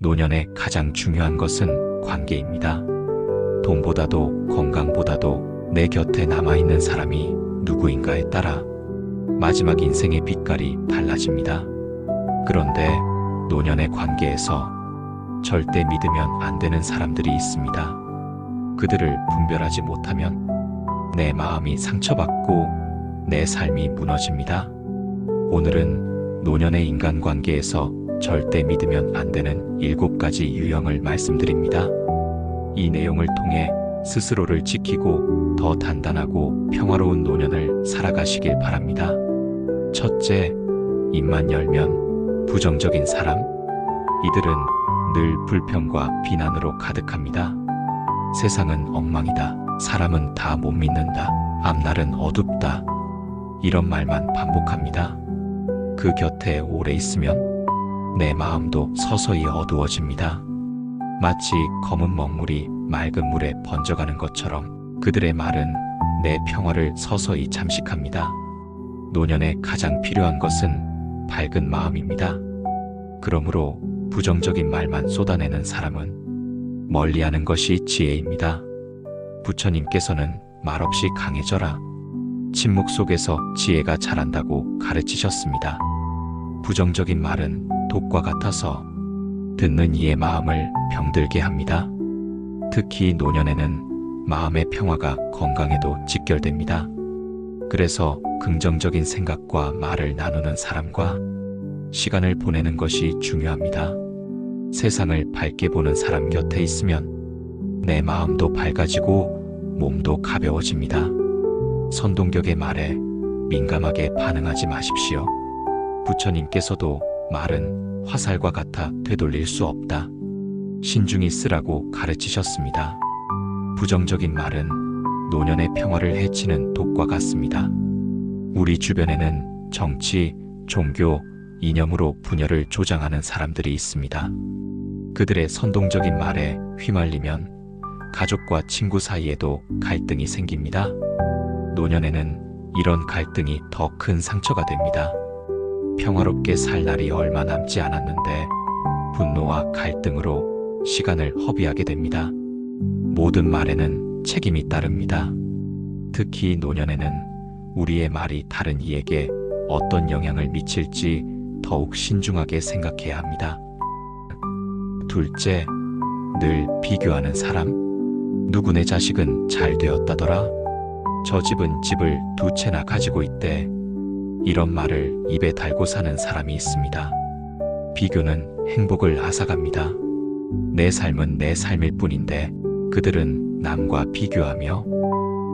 노년에 가장 중요한 것은 관계입니다. 돈보다도 건강보다도 내 곁에 남아있는 사람이 누구인가에 따라 마지막 인생의 빛깔이 달라집니다. 그런데 노년의 관계에서 절대 믿으면 안 되는 사람들이 있습니다. 그들을 분별하지 못하면 내 마음이 상처받고 내 삶이 무너집니다. 오늘은 노년의 인간관계에서 절대 믿으면 안 되는 7가지 유형을 말씀드립니다. 이 내용을 통해 스스로를 지키고 더 단단하고 평화로운 노년을 살아가시길 바랍니다. 첫째, 입만 열면 부정적인 사람. 이들은 늘 불평과 비난으로 가득합니다. 세상은 엉망이다. 사람은 다 못 믿는다. 앞날은 어둡다. 이런 말만 반복합니다. 그 곁에 오래 있으면 내 마음도 서서히 어두워집니다. 마치 검은 먹물이 맑은 물에 번져가는 것처럼 그들의 말은 내 평화를 서서히 잠식합니다. 노년에 가장 필요한 것은 밝은 마음입니다. 그러므로 부정적인 말만 쏟아내는 사람은 멀리하는 것이 지혜입니다. 부처님께서는 말없이 강해져라. 침묵 속에서 지혜가 자란다고 가르치셨습니다. 부정적인 말은 독과 같아서 듣는 이의 마음을 병들게 합니다. 특히 노년에는 마음의 평화가 건강에도 직결됩니다. 그래서 긍정적인 생각과 말을 나누는 사람과 시간을 보내는 것이 중요합니다. 세상을 밝게 보는 사람 곁에 있으면 내 마음도 밝아지고 몸도 가벼워집니다. 선동격의 말에 민감하게 반응하지 마십시오. 부처님께서도 말은 화살과 같아 되돌릴 수 없다. 신중히 쓰라고 가르치셨습니다. 부정적인 말은 노년의 평화를 해치는 독과 같습니다. 우리 주변에는 정치, 종교, 이념으로 분열을 조장하는 사람들이 있습니다. 그들의 선동적인 말에 휘말리면 가족과 친구 사이에도 갈등이 생깁니다. 노년에는 이런 갈등이 더 큰 상처가 됩니다. 평화롭게 살 날이 얼마 남지 않았는데 분노와 갈등으로 시간을 허비하게 됩니다. 모든 말에는 책임이 따릅니다. 특히 노년에는 우리의 말이 다른 이에게 어떤 영향을 미칠지 더욱 신중하게 생각해야 합니다. 둘째, 늘 비교하는 사람. 누구네 자식은 잘 되었다더라. 저 집은 집을 2채나 가지고 있대. 이런 말을 입에 달고 사는 사람이 있습니다. 비교는 행복을 앗아갑니다. 내 삶은 내 삶일 뿐인데 그들은 남과 비교하며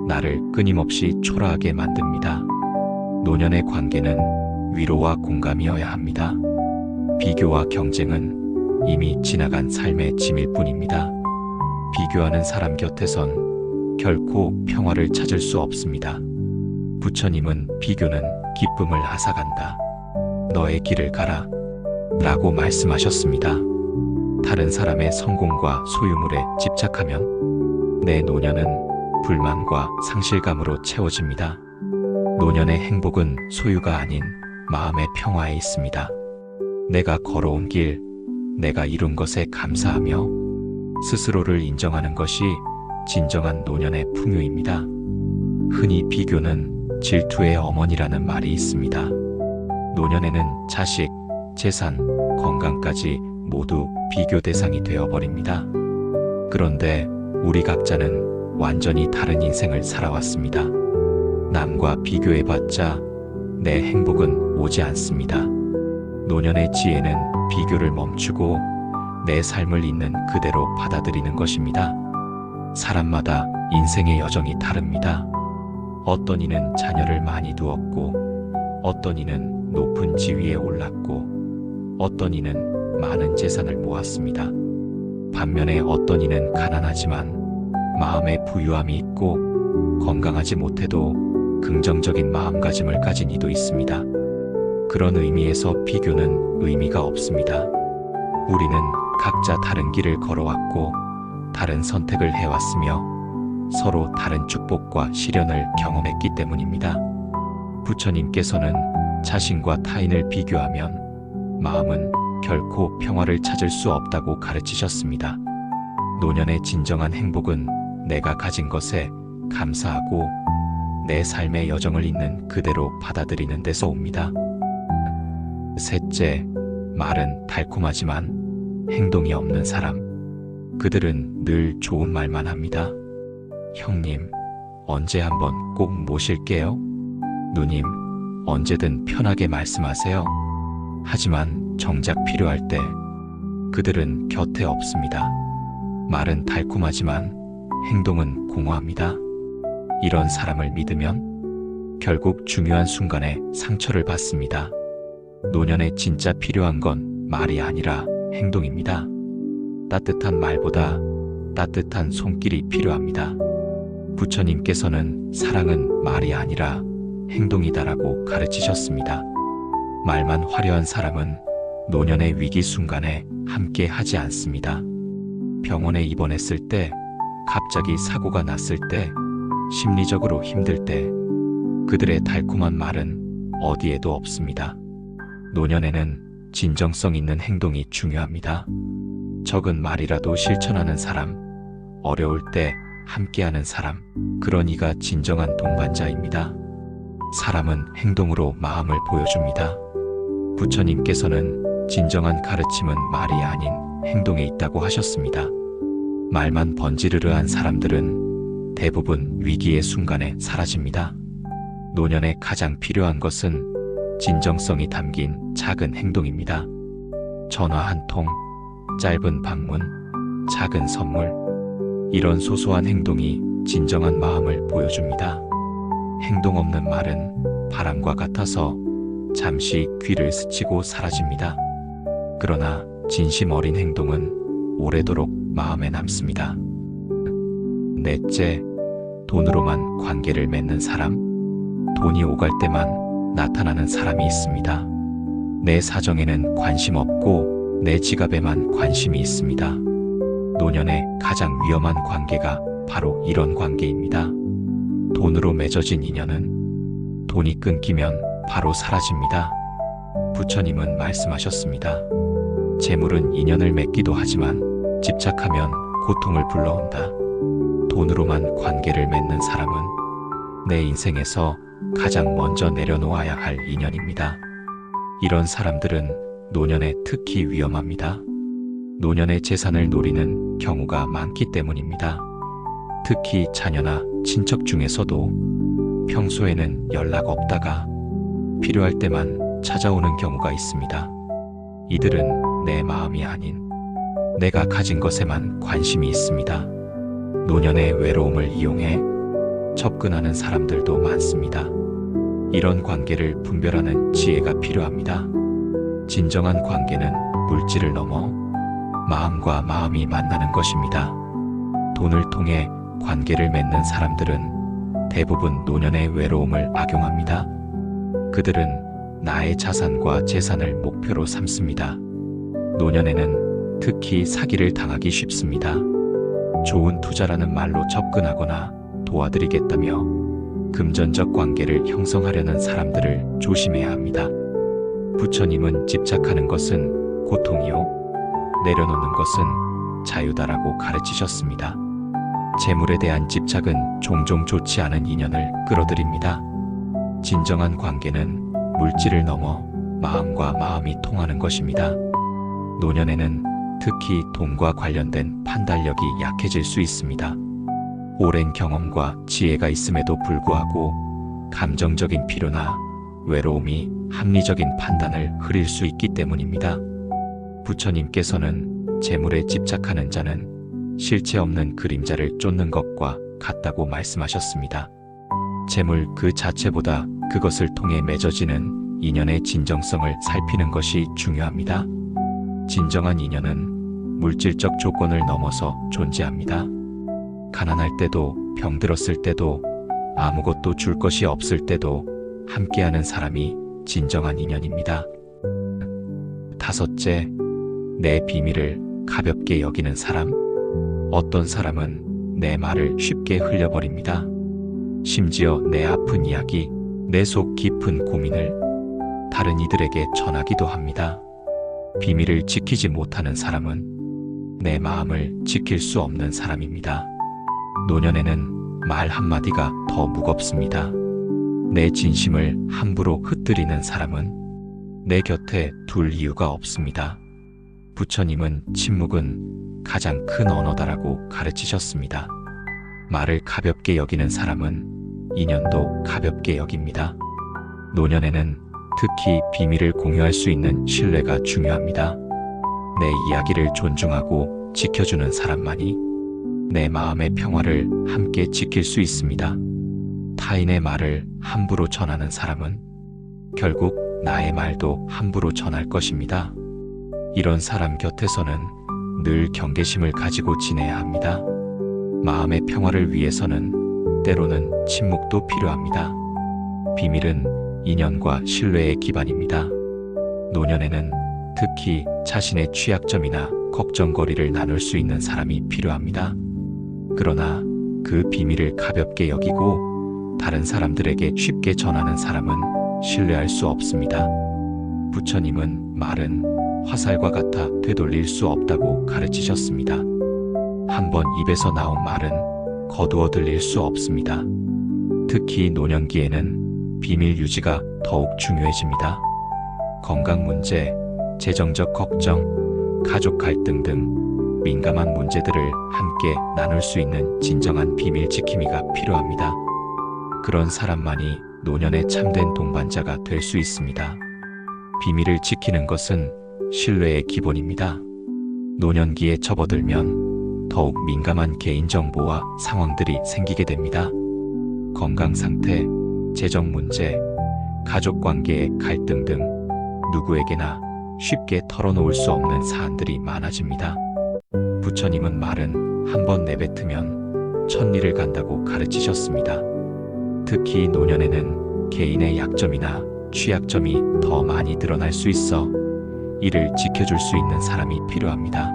나를 끊임없이 초라하게 만듭니다. 노년의 관계는 위로와 공감이어야 합니다. 비교와 경쟁은 이미 지나간 삶의 짐일 뿐입니다. 비교하는 사람 곁에선 결코 평화를 찾을 수 없습니다. 부처님은 비교는 기쁨을 앗아간다. 너의 길을 가라. 라고 말씀하셨습니다. 다른 사람의 성공과 소유물에 집착하면 내 노년은 불만과 상실감으로 채워집니다. 노년의 행복은 소유가 아닌 마음의 평화에 있습니다. 내가 걸어온 길, 내가 이룬 것에 감사하며 스스로를 인정하는 것이 진정한 노년의 풍요입니다. 흔히 비교는 질투의 어머니라는 말이 있습니다. 노년에는 자식, 재산, 건강까지 모두 비교 대상이 되어버립니다. 그런데 우리 각자는 완전히 다른 인생을 살아왔습니다. 남과 비교해봤자 내 행복은 오지 않습니다. 노년의 지혜는 비교를 멈추고 내 삶을 있는 그대로 받아들이는 것입니다. 사람마다 인생의 여정이 다릅니다. 어떤 이는 자녀를 많이 두었고, 어떤 이는 높은 지위에 올랐고, 어떤 이는 많은 재산을 모았습니다. 반면에 어떤 이는 가난하지만 마음에 부유함이 있고 건강하지 못해도 긍정적인 마음가짐을 가진 이도 있습니다. 그런 의미에서 비교는 의미가 없습니다. 우리는 각자 다른 길을 걸어왔고 다른 선택을 해왔으며 서로 다른 축복과 시련을 경험했기 때문입니다. 부처님께서는 자신과 타인을 비교하면 마음은 결코 평화를 찾을 수 없다고 가르치셨습니다. 노년의 진정한 행복은 내가 가진 것에 감사하고 내 삶의 여정을 있는 그대로 받아들이는 데서 옵니다. 셋째, 말은 달콤하지만 행동이 없는 사람. 그들은 늘 좋은 말만 합니다. 형님, 언제 한번 꼭 모실게요. 누님, 언제든 편하게 말씀하세요. 하지만 정작 필요할 때 그들은 곁에 없습니다. 말은 달콤하지만 행동은 공허합니다. 이런 사람을 믿으면 결국 중요한 순간에 상처를 받습니다. 노년에 진짜 필요한 건 말이 아니라 행동입니다. 따뜻한 말보다 따뜻한 손길이 필요합니다. 부처님께서는 사랑은 말이 아니라 행동이다라고 가르치셨습니다. 말만 화려한 사람은 노년의 위기 순간에 함께 하지 않습니다. 병원에 입원했을 때, 갑자기 사고가 났을 때, 심리적으로 힘들 때, 그들의 달콤한 말은 어디에도 없습니다. 노년에는 진정성 있는 행동이 중요합니다. 적은 말이라도 실천하는 사람, 어려울 때 함께하는 사람, 그런 이가 진정한 동반자입니다. 사람은 행동으로 마음을 보여줍니다. 부처님께서는 진정한 가르침은 말이 아닌 행동에 있다고 하셨습니다. 말만 번지르르한 사람들은 대부분 위기의 순간에 사라집니다. 노년에 가장 필요한 것은 진정성이 담긴 작은 행동입니다. 전화 한 통, 짧은 방문, 작은 선물. 이런 소소한 행동이 진정한 마음을 보여줍니다. 행동 없는 말은 바람과 같아서 잠시 귀를 스치고 사라집니다. 그러나 진심 어린 행동은 오래도록 마음에 남습니다. 넷째, 돈으로만 관계를 맺는 사람. 돈이 오갈 때만 나타나는 사람이 있습니다. 내 사정에는 관심 없고 내 지갑에만 관심이 있습니다. 노년의 가장 위험한 관계가 바로 이런 관계입니다. 돈으로 맺어진 인연은 돈이 끊기면 바로 사라집니다. 부처님은 말씀하셨습니다. 재물은 인연을 맺기도 하지만 집착하면 고통을 불러온다. 돈으로만 관계를 맺는 사람은 내 인생에서 가장 먼저 내려놓아야 할 인연입니다. 이런 사람들은 노년에 특히 위험합니다. 노년의 재산을 노리는 경우가 많기 때문입니다. 특히 자녀나 친척 중에서도 평소에는 연락 없다가 필요할 때만 찾아오는 경우가 있습니다. 이들은 내 마음이 아닌 내가 가진 것에만 관심이 있습니다. 노년의 외로움을 이용해 접근하는 사람들도 많습니다. 이런 관계를 분별하는 지혜가 필요합니다. 진정한 관계는 물질을 넘어 마음과 마음이 만나는 것입니다. 돈을 통해 관계를 맺는 사람들은 대부분 노년의 외로움을 악용합니다. 그들은 나의 자산과 재산을 목표로 삼습니다. 노년에는 특히 사기를 당하기 쉽습니다. 좋은 투자라는 말로 접근하거나 도와드리겠다며 금전적 관계를 형성하려는 사람들을 조심해야 합니다. 부처님은 집착하는 것은 고통이요, 내려놓는 것은 자유다라고 가르치셨습니다. 재물에 대한 집착은 종종 좋지 않은 인연을 끌어들입니다. 진정한 관계는 물질을 넘어 마음과 마음이 통하는 것입니다. 노년에는 특히 돈과 관련된 판단력이 약해질 수 있습니다. 오랜 경험과 지혜가 있음에도 불구하고 감정적인 필요나 외로움이 합리적인 판단을 흐릴 수 있기 때문입니다. 부처님께서는 재물에 집착하는 자는 실체 없는 그림자를 쫓는 것과 같다고 말씀하셨습니다. 재물 그 자체보다 그것을 통해 맺어지는 인연의 진정성을 살피는 것이 중요합니다. 진정한 인연은 물질적 조건을 넘어서 존재합니다. 가난할 때도, 병들었을 때도, 아무것도 줄 것이 없을 때도 함께하는 사람이 진정한 인연입니다. 다섯째, 내 비밀을 가볍게 여기는 사람. 어떤 사람은 내 말을 쉽게 흘려버립니다. 심지어 내 아픈 이야기, 내 속 깊은 고민을 다른 이들에게 전하기도 합니다. 비밀을 지키지 못하는 사람은 내 마음을 지킬 수 없는 사람입니다. 노년에는 말 한마디가 더 무겁습니다. 내 진심을 함부로 흩뜨리는 사람은 내 곁에 둘 이유가 없습니다. 부처님은 침묵은 가장 큰 언어다라고 가르치셨습니다. 말을 가볍게 여기는 사람은 인연도 가볍게 여깁니다. 노년에는 특히 비밀을 공유할 수 있는 신뢰가 중요합니다. 내 이야기를 존중하고 지켜주는 사람만이 내 마음의 평화를 함께 지킬 수 있습니다. 타인의 말을 함부로 전하는 사람은 결국 나의 말도 함부로 전할 것입니다. 이런 사람 곁에서는 늘 경계심을 가지고 지내야 합니다. 마음의 평화를 위해서는 때로는 침묵도 필요합니다. 비밀은 인연과 신뢰의 기반입니다. 노년에는 특히 자신의 취약점이나 걱정거리를 나눌 수 있는 사람이 필요합니다. 그러나 그 비밀을 가볍게 여기고 다른 사람들에게 쉽게 전하는 사람은 신뢰할 수 없습니다. 부처님은 말은 화살과 같아 되돌릴 수 없다고 가르치셨습니다. 한번 입에서 나온 말은 거두어 들릴 수 없습니다. 특히 노년기에는 비밀 유지가 더욱 중요해집니다. 건강 문제, 재정적 걱정, 가족 갈등 등 민감한 문제들을 함께 나눌 수 있는 진정한 비밀 지킴이가 필요합니다. 그런 사람만이 노년의 참된 동반자가 될 수 있습니다. 비밀을 지키는 것은 신뢰의 기본입니다. 노년기에 접어들면 더욱 민감한 개인정보와 상황들이 생기게 됩니다. 건강 상태, 재정 문제, 가족 관계의 갈등 등 누구에게나 쉽게 털어놓을 수 없는 사안들이 많아집니다. 부처님은 말은 한번 내뱉으면 천리를 간다고 가르치셨습니다. 특히 노년에는 개인의 약점이나 취약점이 더 많이 드러날 수 있어 이를 지켜줄 수 있는 사람이 필요합니다.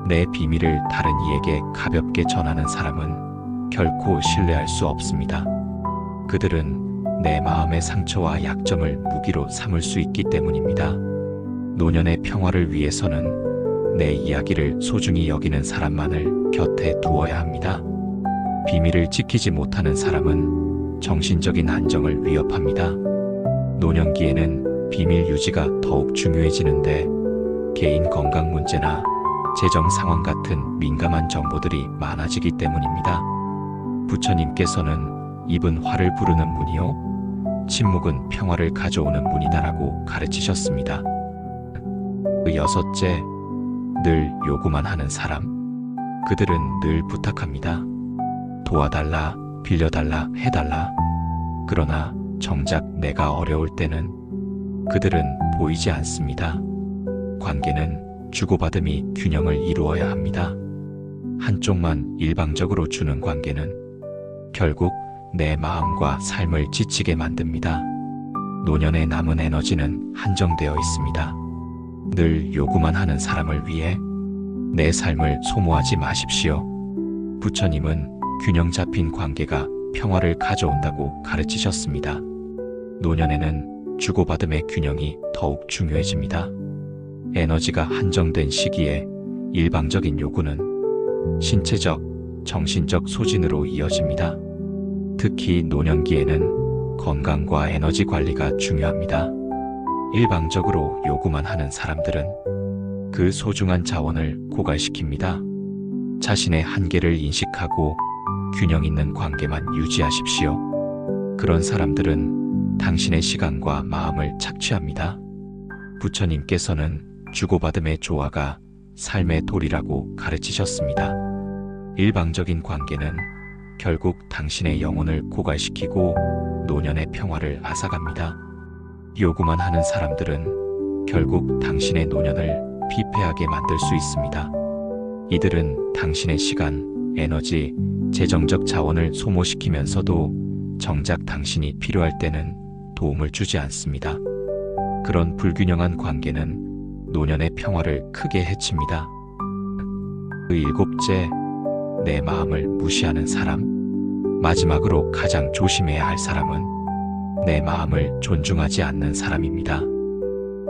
내 비밀을 다른 이에게 가볍게 전하는 사람은 결코 신뢰할 수 없습니다. 그들은 내 마음의 상처와 약점을 무기로 삼을 수 있기 때문입니다. 노년의 평화를 위해서는 내 이야기를 소중히 여기는 사람만을 곁에 두어야 합니다. 비밀을 지키지 못하는 사람은 정신적인 안정을 위협합니다. 노년기에는 비밀 유지가 더욱 중요해지는데 개인 건강 문제나 재정 상황 같은 민감한 정보들이 많아지기 때문입니다. 부처님께서는 입은 화를 부르는 문이요, 침묵은 평화를 가져오는 문이다라고 가르치셨습니다. 여섯째, 늘 요구만 하는 사람. 그들은 늘 부탁합니다. 도와달라, 빌려달라, 해달라. 그러나 정작 내가 어려울 때는 그들은 보이지 않습니다. 관계는 주고받음이 균형을 이루어야 합니다. 한쪽만 일방적으로 주는 관계는 결국 내 마음과 삶을 지치게 만듭니다. 노년에 남은 에너지는 한정되어 있습니다. 늘 요구만 하는 사람을 위해 내 삶을 소모하지 마십시오. 부처님은 균형 잡힌 관계가 평화를 가져온다고 가르치셨습니다. 노년에는 주고받음의 균형이 더욱 중요해집니다. 에너지가 한정된 시기에 일방적인 요구는 신체적, 정신적 소진으로 이어집니다. 특히 노년기에는 건강과 에너지 관리가 중요합니다. 일방적으로 요구만 하는 사람들은 그 소중한 자원을 고갈시킵니다. 자신의 한계를 인식하고 균형 있는 관계만 유지하십시오. 그런 사람들은 당신의 시간과 마음을 착취합니다. 부처님께서는 주고받음의 조화가 삶의 도리라고 가르치셨습니다. 일방적인 관계는 결국 당신의 영혼을 고갈시키고 노년의 평화를 앗아갑니다. 요구만 하는 사람들은 결국 당신의 노년을 피폐하게 만들 수 있습니다. 이들은 당신의 시간, 에너지, 재정적 자원을 소모시키면서도 정작 당신이 필요할 때는 도움을 주지 않습니다. 그런 불균형한 관계는 노년의 평화를 크게 해칩니다. 일곱째, 내 마음을 무시하는 사람. 마지막으로 가장 조심해야 할 사람은 내 마음을 존중하지 않는 사람입니다.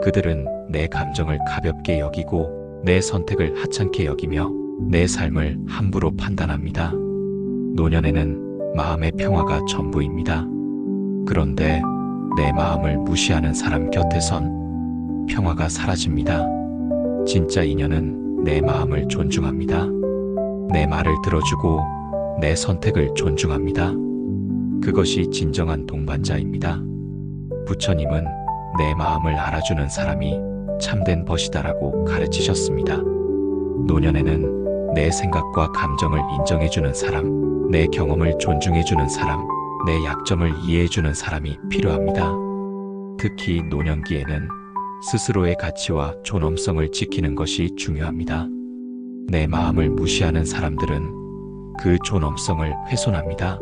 그들은 내 감정을 가볍게 여기고 내 선택을 하찮게 여기며 내 삶을 함부로 판단합니다. 노년에는 마음의 평화가 전부입니다. 그런데 내 마음을 무시하는 사람 곁에선 평화가 사라집니다. 진짜 인연은 내 마음을 존중합니다. 내 말을 들어주고 내 선택을 존중합니다. 그것이 진정한 동반자입니다. 부처님은 내 마음을 알아주는 사람이 참된 벗이다라고 가르치셨습니다. 노년에는 내 생각과 감정을 인정해주는 사람, 내 경험을 존중해주는 사람, 내 약점을 이해해주는 사람이 필요합니다. 특히 노년기에는 스스로의 가치와 존엄성을 지키는 것이 중요합니다. 내 마음을 무시하는 사람들은 그 존엄성을 훼손합니다.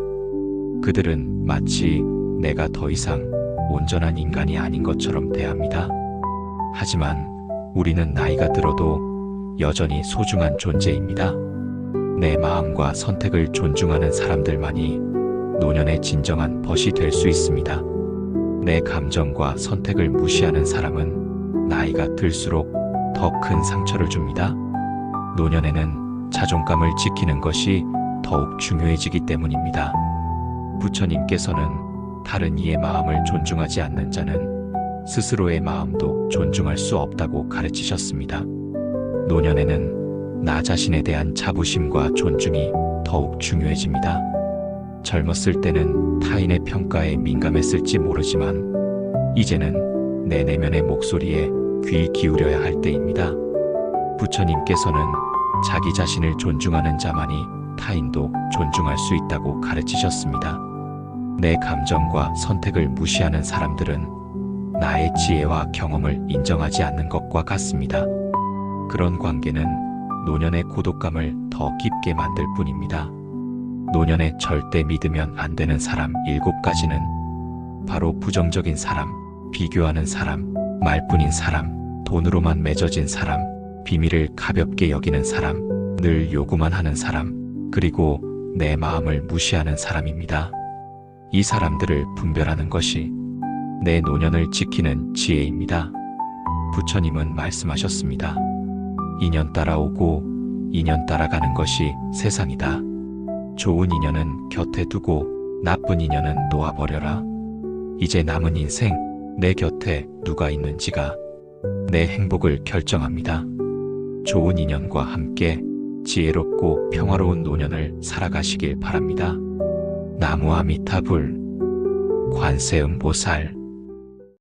그들은 마치 내가 더 이상 온전한 인간이 아닌 것처럼 대합니다. 하지만 우리는 나이가 들어도 여전히 소중한 존재입니다. 내 마음과 선택을 존중하는 사람들만이 노년의 진정한 벗이 될 수 있습니다. 내 감정과 선택을 무시하는 사람은 나이가 들수록 더 큰 상처를 줍니다. 노년에는 자존감을 지키는 것이 더욱 중요해지기 때문입니다. 부처님께서는 다른 이의 마음을 존중하지 않는 자는 스스로의 마음도 존중할 수 없다고 가르치셨습니다. 노년에는 나 자신에 대한 자부심과 존중이 더욱 중요해집니다. 젊었을 때는 타인의 평가에 민감했을지 모르지만 이제는 내 내면의 목소리에 귀 기울여야 할 때입니다. 부처님께서는 자기 자신을 존중하는 자만이 타인도 존중할 수 있다고 가르치셨습니다. 내 감정과 선택을 무시하는 사람들은 나의 지혜와 경험을 인정하지 않는 것과 같습니다. 그런 관계는 노년의 고독감을 더 깊게 만들 뿐입니다. 노년에 절대 믿으면 안 되는 사람 7가지는 바로 부정적인 사람, 비교하는 사람, 말뿐인 사람, 돈으로만 맺어진 사람, 비밀을 가볍게 여기는 사람, 늘 요구만 하는 사람, 그리고 내 마음을 무시하는 사람입니다. 이 사람들을 분별하는 것이 내 노년을 지키는 지혜입니다. 부처님은 말씀하셨습니다. 인연 따라오고 인연 따라가는 것이 세상이다. 좋은 인연은 곁에 두고 나쁜 인연은 놓아버려라. 이제 남은 인생 내 곁에 누가 있는지가 내 행복을 결정합니다. 좋은 인연과 함께 지혜롭고 평화로운 노년을 살아가시길 바랍니다. 나무아미타불 관세음보살